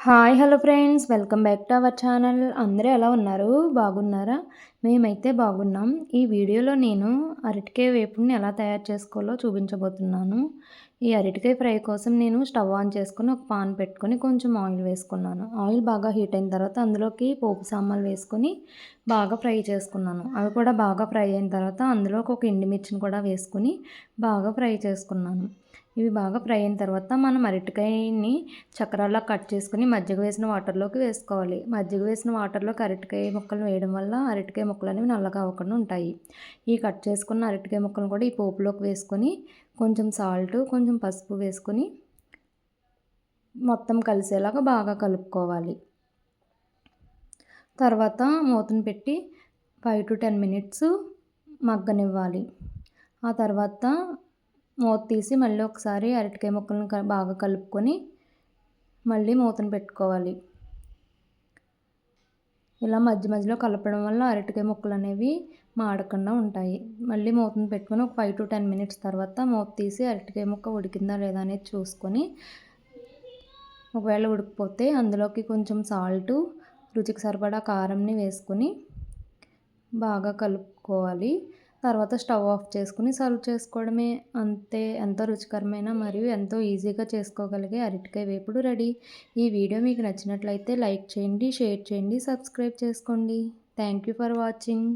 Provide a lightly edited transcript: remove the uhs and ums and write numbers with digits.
Hi hello friends welcome back to our channel. అందరూ ఎలా ఉన్నారు? బాగున్నారా? మేమైతే బాగున్నాం. ఈ వీడియోలో నేను అరటికాయ వేపుడుని ఎలా తయారు చేసుకోవాలో చూపించబోతున్నాను. ఈ అరటికాయ ఫ్రై కోసం నేను స్టవ్ ఆన్ చేసుకొని ఒక పాన్ పెట్టుకొని కొంచెం ఆయిల్ వేసుకున్నాను. ఆయిల్ బాగా హీట్ అయిన తర్వాత అందులోకి పోపు సామాన్లు వేసుకొని బాగా ఫ్రై చేసుకున్నాను. అవి కూడా బాగా ఫ్రై అయిన తర్వాత అందులోకి ఒక ఎండుమిర్చిని కూడా వేసుకొని బాగా ఫ్రై చేసుకున్నాను. ఇవి బాగా ఫ్రై అయిన తర్వాత మనం అరటికాయని చక్రాల్లా కట్ చేసుకొని మజ్జిగ వేసిన వాటర్లోకి వేసుకోవాలి. మజ్జిగ వేసిన వాటర్లోకి అరటికాయ ముక్కలు వేయడం వల్ల అరటికాయ ముక్కలు అనేవి నల్లగా అవ్వకుండా ఉంటాయి. ఈ కట్ చేసుకున్న అరటికాయ ముక్కలను కూడా ఈ పోపులోకి వేసుకొని కొంచెం సాల్ట్, కొంచెం పసుపు వేసుకొని మొత్తం కలిసేలాగా బాగా కలుపుకోవాలి. తర్వాత మూతను పెట్టి 5 to 10 మినిట్స్ మగ్గనివ్వాలి. ఆ తర్వాత మూత తీసి మళ్ళీ ఒకసారి అరటికాయ ముక్కలను బాగా కలుపుకొని మళ్ళీ మూతను పెట్టుకోవాలి. ఇలా మధ్య మధ్యలో కలపడం వల్ల అరటికాయ ముక్కలు అనేవి మాడకుండా ఉంటాయి. మళ్ళీ మూతను పెట్టుకొని ఒక 5 to 10 మినిట్స్ తర్వాత మూత తీసి అరటికాయ ముక్క ఉడికిందా లేదా అనేది చూసుకొని ఒకవేళ ఉడికిపోతే అందులోకి కొంచెం సాల్టు, రుచికి సరిపడా కారంని వేసుకొని బాగా కలుపుకోవాలి. తర్వాత స్టవ్ ఆఫ్ చేసుకుని సర్వ్ చేసుకోవడమే. అంతే, ఎంతో రుచికరమైన మరియు ఎంతో ఈజీగా చేసుకోగలిగే అరటికాయ వేపుడు రెడీ. ఈ వీడియో మీకు నచ్చినట్లయితే లైక్ చేయండి, షేర్ చేయండి, సబ్స్క్రైబ్ చేసుకోండి. Thank you for watching.